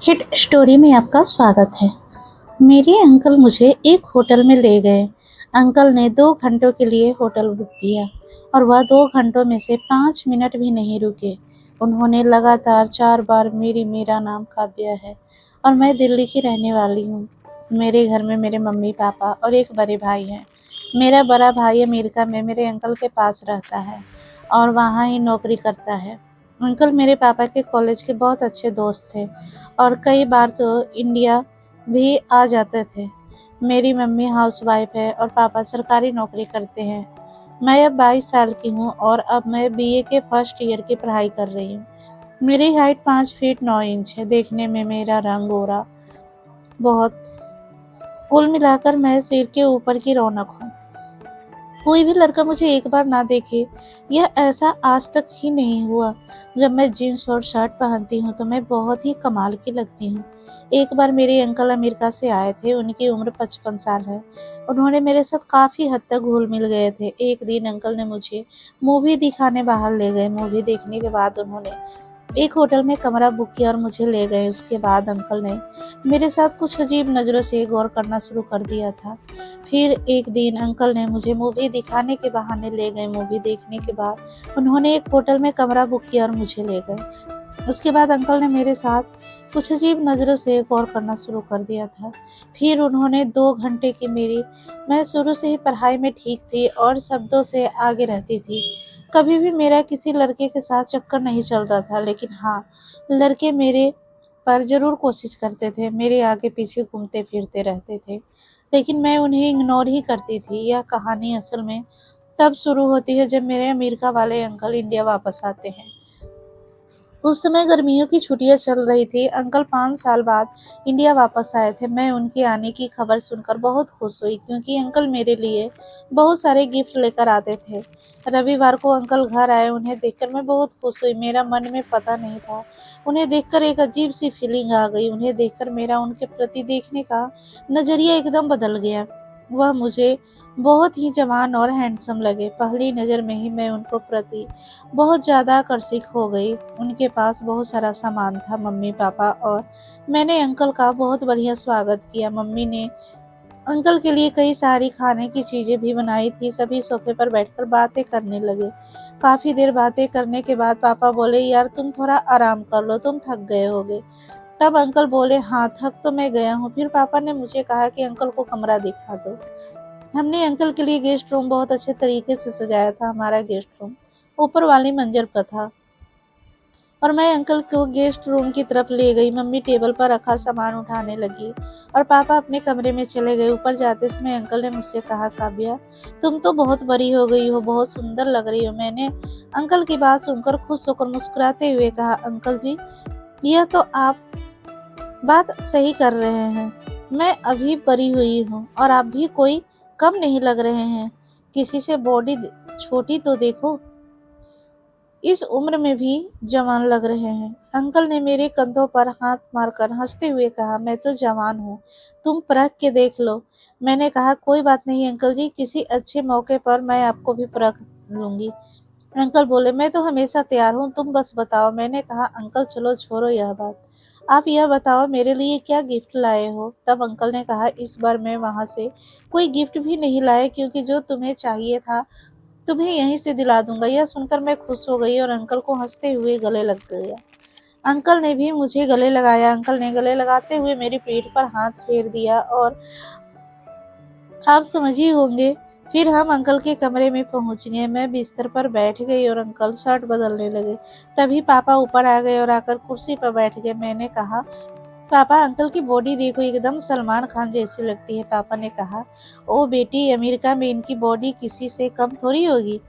Hit story में आपका स्वागत है। मेरे अंकल मुझे एक होटल में ले गए। अंकल ने 2 घंटों के लिए होटल बुक किया और वह 2 घंटों में से 5 मिनट भी नहीं रुके। उन्होंने लगातार 4 बार मेरा नाम काव्या है और मैं दिल्ली की रहने वाली हूँ। मेरे घर में मेरे मम्मी पापा और एक बड़े भाई हैं। मेरा बड़ा भाई अमेरिका में मेरे अंकल के पास रहता है और वहाँ ही नौकरी करता है। अंकल मेरे पापा के कॉलेज के बहुत अच्छे दोस्त थे और कई बार तो इंडिया भी आ जाते थे। मेरी मम्मी हाउसवाइफ है और पापा सरकारी नौकरी करते हैं। मैं अब 22 साल की हूँ और अब मैं बीए के फर्स्ट ईयर की पढ़ाई कर रही हूँ। मेरी हाइट 5 फीट 9 इंच है। देखने में मेरा रंग गोरा बहुत। कुल मिलाकर मैं सिर के ऊपर की रौनक हूँ। कोई भी लड़का मुझे एक बार ना देखे, यह ऐसा आज तक ही नहीं हुआ। जब मैं जीन्स और शर्ट पहनती हूँ तो मैं बहुत ही कमाल की लगती हूँ। एक बार मेरे अंकल अमेरिका से आए थे। उनकी उम्र 55 साल है। उन्होंने मेरे साथ काफ़ी हद तक घुल मिल गए थे। एक दिन अंकल ने मुझे मूवी दिखाने बाहर ले गए। मूवी देखने के बाद उन्होंने एक होटल में कमरा बुक किया और मुझे ले गए। उसके बाद अंकल ने मेरे साथ कुछ अजीब नज़रों से गौर करना शुरू कर दिया था। फिर एक दिन अंकल ने मुझे मूवी दिखाने के बहाने ले गए। मूवी देखने के बाद उन्होंने एक होटल में कमरा बुक किया और मुझे ले गए। उसके बाद अंकल ने मेरे साथ कुछ अजीब नज़रों से गौर करना शुरू कर दिया था। फिर उन्होंने 2 घंटे की मेरी मैं शुरू से ही पढ़ाई में ठीक थी और शब्दों से आगे रहती थी। कभी भी मेरा किसी लड़के के साथ चक्कर नहीं चलता था, लेकिन हाँ, लड़के मेरे पर ज़रूर कोशिश करते थे। मेरे आगे पीछे घूमते फिरते रहते थे, लेकिन मैं उन्हें इग्नोर ही करती थी। यह कहानी असल में तब शुरू होती है जब मेरे अमेरिका वाले अंकल इंडिया वापस आते हैं। उस समय गर्मियों की छुट्टियां चल रही थी। अंकल 5 साल बाद इंडिया वापस आए थे। मैं उनके आने की खबर सुनकर बहुत खुश हुई, क्योंकि अंकल मेरे लिए बहुत सारे गिफ्ट लेकर आते थे। रविवार को अंकल घर आए। उन्हें देखकर मैं बहुत खुश हुई। मेरा मन में पता नहीं था, उन्हें देखकर एक अजीब सी फीलिंग आ गई। उन्हें देखकर मेरा उनके प्रति देखने का नज़रिया एकदम बदल गया। वह मुझे बहुत ही जवान और हैंडसम लगे। पहली नज़र में ही मैं उनको प्रति बहुत ज़्यादा आकर्षित हो गई। उनके पास बहुत सारा सामान था। मम्मी पापा और मैंने अंकल का बहुत बढ़िया स्वागत किया। मम्मी ने अंकल के लिए कई सारी खाने की चीज़ें भी बनाई थी। सभी सोफे पर बैठकर बातें करने लगे। काफ़ी देर बातें करने के बाद पापा बोले, यार तुम थोड़ा आराम कर लो, तुम थक गए होगे। तब अंकल बोले, हाँ थक तो मैं गया हूँ। फिर पापा ने मुझे कहा कि अंकल को कमरा दिखा दो। हमने अंकल के लिए गेस्ट रूम बहुत अच्छे तरीके से सजाया था। हमारा गेस्ट रूम ऊपर वाली मंजिल पर था और मैं अंकल को गेस्ट रूम की तरफ ले गई। मम्मी टेबल पर रखा सामान उठाने लगी और पापा अपने कमरे में चले गए। ऊपर जाते समय अंकल ने मुझसे कहा, काव्या तुम तो बहुत बड़ी हो गई हो, बहुत सुंदर लग रही हो। मैंने अंकल की बात सुनकर खुश होकर मुस्कुराते हुए कहा, अंकल जी यह तो आप बात सही कर रहे हैं। मैं अभी बड़ी हुई हूँ और आप भी कोई कम नहीं लग रहे हैं। किसी से बॉडी छोटी तो देखो, इस उम्र में भी जवान लग रहे हैं। अंकल ने मेरे कंधों पर हाथ मारकर हंसते हुए कहा, मैं तो जवान हूँ, तुम परख के देख लो। मैंने कहा, कोई बात नहीं अंकल जी, किसी अच्छे मौके पर मैं आपको भी परख लूंगी। अंकल बोले, मैं तो हमेशा तैयार हूँ, तुम बस बताओ। मैंने कहा, अंकल चलो छोड़ो यह बात, आप यह बताओ मेरे लिए क्या गिफ्ट लाए हो। तब अंकल ने कहा, इस बार मैं वहाँ से कोई गिफ्ट भी नहीं लाए, क्योंकि जो तुम्हें चाहिए था तुम्हें यहीं से दिला दूंगा। यह सुनकर मैं खुश हो गई और अंकल को हंसते हुए गले लग गया। अंकल ने भी मुझे गले लगाया। अंकल ने गले लगाते हुए मेरी पीठ पर हाथ फेर दिया और आप समझ ही होंगे। फिर हम अंकल के कमरे में पहुंच गए। मैं बिस्तर पर बैठ गई और अंकल शर्ट बदलने लगे। तभी पापा ऊपर आ गए और आकर कुर्सी पर बैठ गए। मैंने कहा, पापा अंकल की बॉडी देखो, एकदम सलमान खान जैसी लगती है। पापा ने कहा, ओ बेटी, अमेरिका में इनकी बॉडी किसी से कम थोड़ी होगी।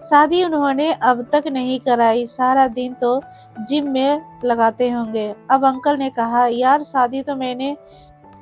शादी उन्होंने अब तक नहीं कराई, सारा दिन तो जिम में लगाते होंगे। अब अंकल ने कहा, यार शादी तो मैंने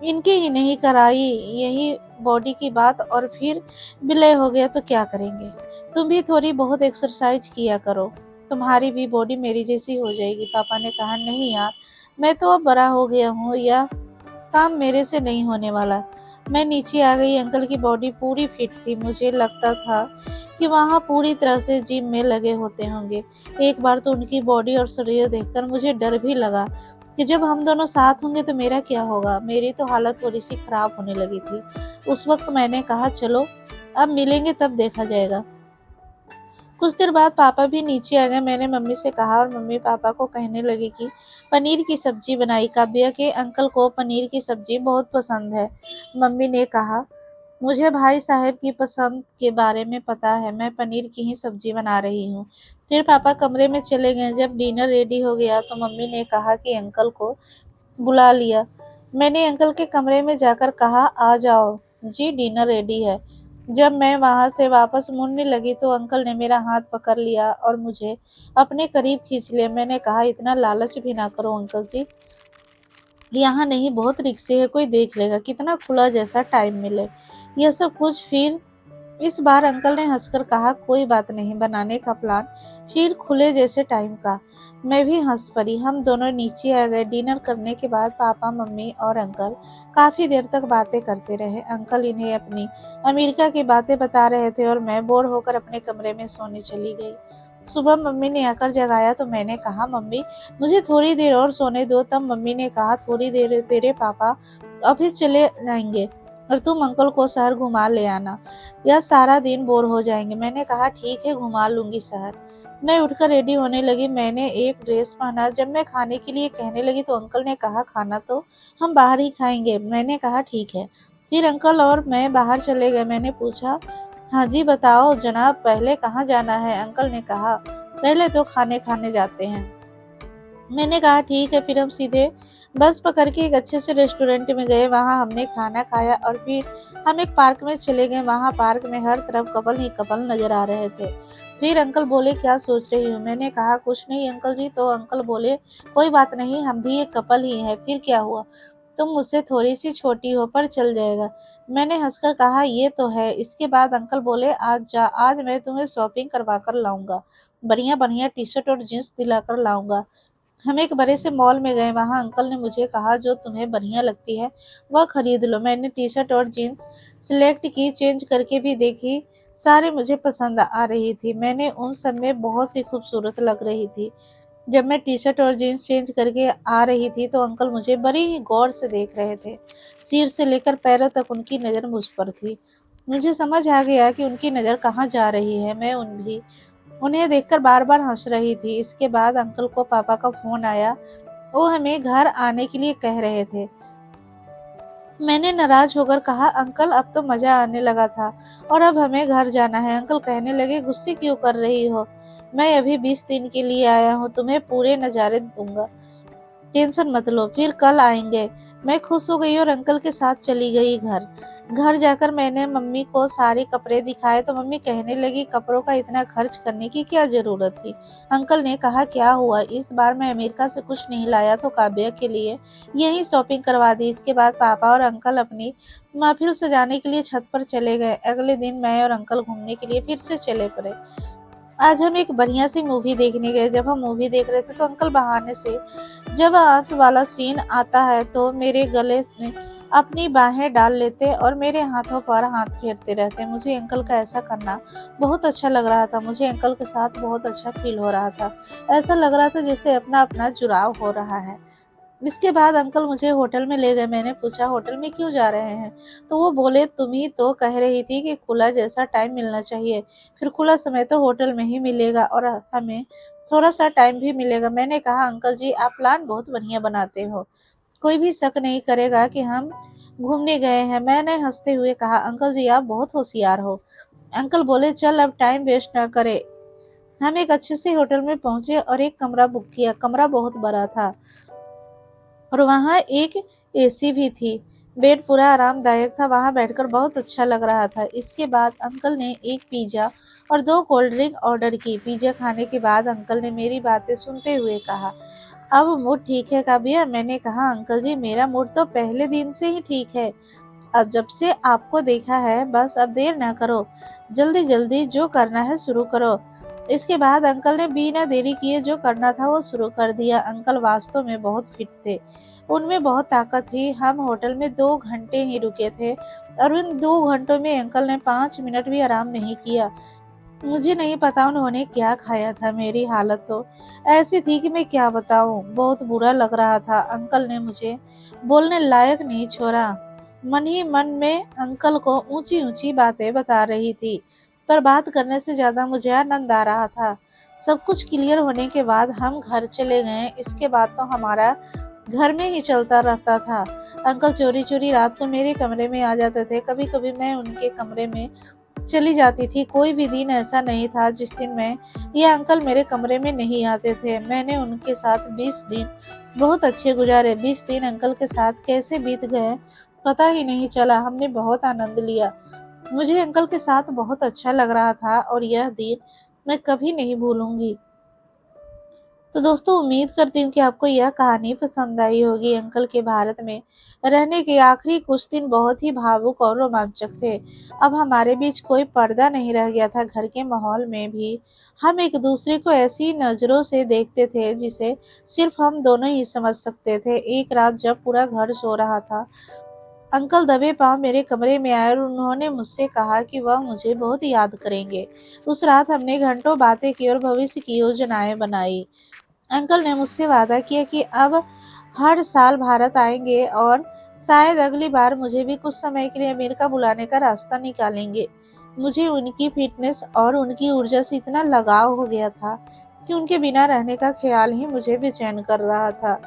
इनकी ही नहीं कराई, यही बॉडी की बात और फिर विलय हो गया तो क्या करेंगे। तुम भी थोड़ी बहुत एक्सरसाइज किया करो, तुम्हारी भी बॉडी मेरी जैसी हो जाएगी। पापा ने कहा, नहीं यार, मैं तो अब बड़ा हो गया हूँ, यह काम मेरे से नहीं होने वाला। मैं नीचे आ गई। अंकल की बॉडी पूरी फिट थी। मुझे लगता था कि वहाँ पूरी तरह से जिम में लगे होते होंगे। एक बार तो उनकी बॉडी और शरीर देखकर मुझे डर भी लगा कि जब हम दोनों साथ होंगे तो मेरा क्या होगा। मेरी तो हालत थोड़ी सी खराब होने लगी थी। उस वक्त मैंने कहा चलो अब मिलेंगे तब देखा जाएगा। कुछ देर बाद पापा भी नीचे आ गए। मैंने मम्मी से कहा और मम्मी पापा को कहने लगी कि पनीर की सब्जी बनाई। काव्या के अंकल को पनीर की सब्जी बहुत पसंद है। मम्मी ने कहा मुझे भाई साहब की पसंद के बारे में पता है, मैं पनीर की ही सब्जी बना रही हूँ। फिर पापा कमरे में चले गए। जब डिनर रेडी हो गया तो मम्मी ने कहा कि अंकल को बुला लिया। मैंने अंकल के कमरे में जाकर कहा आ जाओ जी, डिनर रेडी है। जब मैं वहां से वापस मुड़ने लगी तो अंकल ने मेरा हाथ पकड़ लिया और मुझे अपने करीब खींच लिया। मैंने कहा इतना लालच भी ना करो अंकल जी, यहाँ नहीं बहुत रिक्शे है, कोई देख लेगा, कितना खुला जैसा टाइम मिले यह सब कुछ। फिर इस बार अंकल ने हंसकर कहा कोई बात नहीं, बनाने का प्लान फिर खुले जैसे टाइम का। मैं भी हंस पड़ी। हम दोनों नीचे आ गए। डिनर करने के बाद पापा मम्मी और अंकल काफी देर तक बातें करते रहे। अंकल इन्हें अपनी अमेरिका की बातें बता रहे थे और मैं बोर होकर अपने कमरे में सोने चली गई। सुबह मम्मी ने आकर जगाया तो मैंने कहा मम्मी मुझे थोड़ी देर और सोने दो। तब मम्मी ने कहा थोड़ी देर तेरे पापा ऑफिस चले जाएंगे और तुम अंकल को शहर घुमा ले आना, या सारा दिन बोर हो जाएंगे। मैंने कहा ठीक है, घुमा लूंगी शहर। मैं उठकर रेडी होने लगी। मैंने एक ड्रेस पहना। जब मैं खाने के लिए कहने लगी तो अंकल ने कहा खाना तो हम बाहर ही खाएंगे। मैंने कहा ठीक है। फिर अंकल और मैं बाहर चले गए। मैंने पूछा हाँ जी बताओ जनाब, पहले कहाँ जाना है। अंकल ने कहा पहले तो खाने खाने जाते हैं। मैंने कहा ठीक है। फिर हम सीधे बस पकड़ के एक अच्छे से रेस्टोरेंट में गए। वहां हमने खाना खाया और फिर हम एक पार्क में चले गए। वहां पार्क में हर तरफ कपल ही कपल नजर आ रहे थे। फिर अंकल बोले क्या सोच रही हो। मैंने कहा कुछ नहीं अंकल जी। तो अंकल बोले कोई बात नहीं, हम भी एक कपल ही हैं। फिर क्या हुआ, तुम मुझसे थोड़ी सी छोटी हो पर चल जाएगा। मैंने हंसकर कहा ये तो है। इसके बाद अंकल बोले आज मैं तुम्हें शॉपिंग करवा कर लाऊंगा, बढ़िया बढ़िया टी शर्ट और जींस दिलाकर लाऊंगा। हम एक बड़े से मॉल में गए। वहां अंकल ने मुझे कहा जो तुम्हें बढ़िया लगती है वह खरीद लो। मैंने टी शर्ट और जीन्स सिलेक्ट की, चेंज करके भी देखी, सारे मुझे पसंद आ रही थी। मैंने उन सब में बहुत सी खूबसूरत लग रही थी। जब मैं टी शर्ट और जीन्स चेंज करके आ रही थी तो अंकल मुझे बड़ी ही गौर से देख रहे थे। सिर से लेकर पैरों तक उनकी नज़र मुझ पर थी। मुझे समझ आ गया कि उनकी नज़र कहाँ जा रही है। मैं उन्हें देखकर बार बार हंस रही थी। इसके बाद अंकल को पापा का फोन आया। वो हमें घर आने के लिए कह रहे थे। मैंने नाराज होकर कहा अंकल अब तो मजा आने लगा था और अब हमें घर जाना है। अंकल कहने लगे गुस्से क्यों कर रही हो, मैं अभी 20 दिन के लिए आया हूँ, तुम्हें पूरे नज़ारे दूंगा, टेंशन मत लो, फिर कल आएंगे। मैं खुश हो गई और अंकल के साथ चली गई घर। घर जाकर मैंने मम्मी को सारे कपड़े दिखाए तो मम्मी कहने लगी कपड़ों का इतना खर्च करने की क्या जरूरत थी। अंकल ने कहा क्या हुआ, इस बार मैं अमेरिका से कुछ नहीं लाया तो काव्या के लिए यही शॉपिंग करवा दी। इसके बाद पापा और अंकल अपनी महफिल सजाने के लिए छत पर चले गए। अगले दिन मैं और अंकल घूमने के लिए फिर से चले पड़े। आज हम एक बढ़िया सी मूवी देखने गए। जब हम मूवी देख रहे थे तो अंकल बहाने से जब अंत वाला सीन आता है तो मेरे गले में अपनी बाहें डाल लेते और मेरे हाथों पर हाथ फेरते रहते। मुझे अंकल का ऐसा करना बहुत अच्छा लग रहा था। मुझे अंकल के साथ बहुत अच्छा फील हो रहा था। ऐसा लग रहा था जैसे अपना अपना जुड़ाव हो रहा है। इसके बाद अंकल मुझे होटल में ले गए। मैंने पूछा होटल में क्यों जा रहे हैं, तो वो बोले तुम ही तो कह रही थी कि खुला जैसा टाइम मिलना चाहिए, फिर खुला समय तो होटल में ही मिलेगा और हमें थोड़ा सा टाइम भी मिलेगा। मैंने कहा अंकल जी आप प्लान बहुत बढ़िया बनाते हो, कोई भी शक नहीं करेगा कि हम घूमने गए हैं। मैंने हंसते हुए कहा अंकल जी आप बहुत होशियार हो। अंकल बोले चल अब टाइम वेस्ट ना करे। हम एक अच्छे से होटल में पहुंचे और एक कमरा बुक किया। कमरा बहुत बड़ा था और वहाँ एक एसी भी थी। बेड पूरा आरामदायक था। वहाँ बैठकर बहुत अच्छा लग रहा था। इसके बाद अंकल ने एक पिज्ज़ा और 2 कोल्ड ड्रिंक ऑर्डर की। पिज्ज़ा खाने के बाद अंकल ने मेरी बातें सुनते हुए कहा अब मूड ठीक है काबिया। मैंने कहा अंकल जी मेरा मूड तो पहले दिन से ही ठीक है, अब जब से आपको देखा है, बस अब देर ना करो, जल्दी जल्दी जो करना है शुरू करो। इसके बाद अंकल ने बिना देरी किए जो करना था वो शुरू कर दिया। अंकल वास्तव में बहुत फिट थे, उनमें बहुत ताकत थी। हम होटल में 2 घंटे ही रुके थे और उन 2 घंटों में अंकल ने 5 मिनट भी आराम नहीं किया। मुझे नहीं पता उन्होंने क्या खाया था, मेरी हालत तो ऐसी थी कि मैं क्या बताऊं। बहुत बुरा लग रहा था। अंकल ने मुझे बोलने लायक नहीं छोड़ा। मन ही मन में अंकल को ऊंची ऊंची बातें बता रही थी, पर बात करने से ज्यादा मुझे आनंद आ रहा था। सब कुछ क्लियर होने के बाद हम घर चले गए। इसके बाद तो हमारा घर में ही चलता रहता था। अंकल चोरी चोरी रात को मेरे कमरे में आ जाते थे। कभी कभी मैं उनके कमरे में चली जाती थी। कोई भी दिन ऐसा नहीं था जिस दिन मैं या अंकल मेरे कमरे में नहीं आते थे। मैंने उनके साथ 20 दिन बहुत अच्छे गुजारे। 20 दिन अंकल के साथ कैसे बीत गए पता ही नहीं चला। हमने बहुत आनंद लिया। मुझे अंकल के साथ बहुत अच्छा लग रहा था और यह दिन मैं कभी नहीं भूलूंगी। तो दोस्तों, उम्मीद करती हूँ कि आपको यह कहानी पसंद आई होगी। अंकल के भारत में रहने के आखिरी कुछ दिन बहुत ही भावुक और रोमांचक थे। अब हमारे बीच कोई पर्दा नहीं रह गया था। घर के माहौल में भी हम एक दूसरे को ऐसी नज़रों से देखते थे जिसे सिर्फ हम दोनों ही समझ सकते थे। एक रात जब पूरा घर सो रहा था, अंकल दबे पांव मेरे कमरे में आए और उन्होंने मुझसे कहा कि वह मुझे बहुत याद करेंगे। उस रात हमने घंटों बातें की और भविष्य की योजनाएं बनाई। अंकल ने मुझसे वादा किया कि अब हर साल भारत आएंगे और शायद अगली बार मुझे भी कुछ समय के लिए अमेरिका बुलाने का रास्ता निकालेंगे। मुझे उनकी फिटनेस और उनकी ऊर्जा से इतना लगाव हो गया था कि उनके बिना रहने का ख्याल ही मुझे बेचैन कर रहा था।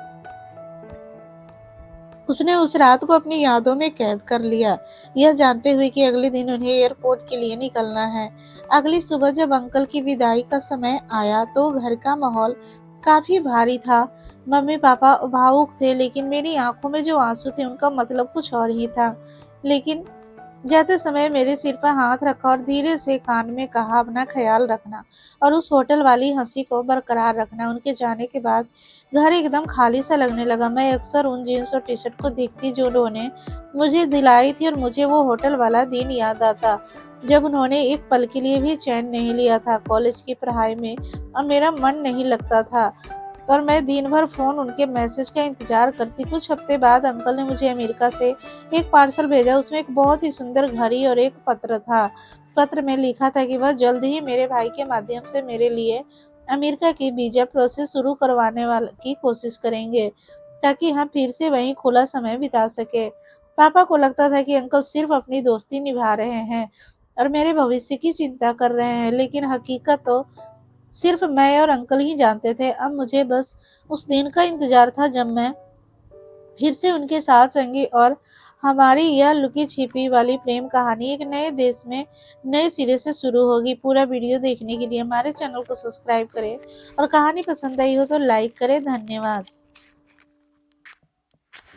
उसने उस रात को अपनी यादों में कैद कर लिया, यह जानते हुए कि अगले दिन उन्हें एयरपोर्ट के लिए निकलना है। अगली सुबह जब अंकल की विदाई का समय आया तो घर का माहौल काफी भारी था। मम्मी पापा भावुक थे, लेकिन मेरी आंखों में जो आंसू थे उनका मतलब कुछ और ही था। लेकिन जाते समय मेरे सिर पर हाथ रखा और धीरे से कान में कहा, अपना ख्याल रखना और उस होटल वाली हंसी को बरकरार रखना। उनके जाने के बाद घर एकदम खाली सा लगने लगा। मैं अक्सर उन जीन्स और टी शर्ट को देखती जो उन्होंने मुझे दिलाई थी और मुझे वो होटल वाला दिन याद आता जब उन्होंने एक पल के लिए भी चैन नहीं लिया था। कॉलेज की पढ़ाई में और मेरा मन नहीं लगता था और मैं दिन भर फोन उनके मैसेज का इंतजार करती। कुछ हफ्ते बाद अंकल ने मुझे अमेरिका से एक पार्सल भेजा। उसमें एक बहुत ही सुंदर घड़ी और एक पत्र था। पत्र में लिखा था कि वह जल्द ही मेरे भाई के माध्यम से मेरे लिए अमेरिका की वीजा प्रोसेस शुरू करवाने वाले की कोशिश करेंगे, ताकि हम फिर से वहीं खुला समय बिता सके। पापा को लगता था कि अंकल सिर्फ अपनी दोस्ती निभा रहे हैं और मेरे भविष्य की चिंता कर रहे हैं, लेकिन हकीकत तो सिर्फ मैं और अंकल ही जानते थे। अब मुझे बस उस दिन का इंतजार था जब मैं फिर से उनके साथ संगी और हमारी यह लुकी छिपी वाली प्रेम कहानी एक नए देश में नए सिरे से शुरू होगी। पूरा वीडियो देखने के लिए हमारे चैनल को सब्सक्राइब करें और कहानी पसंद आई हो तो लाइक करें। धन्यवाद।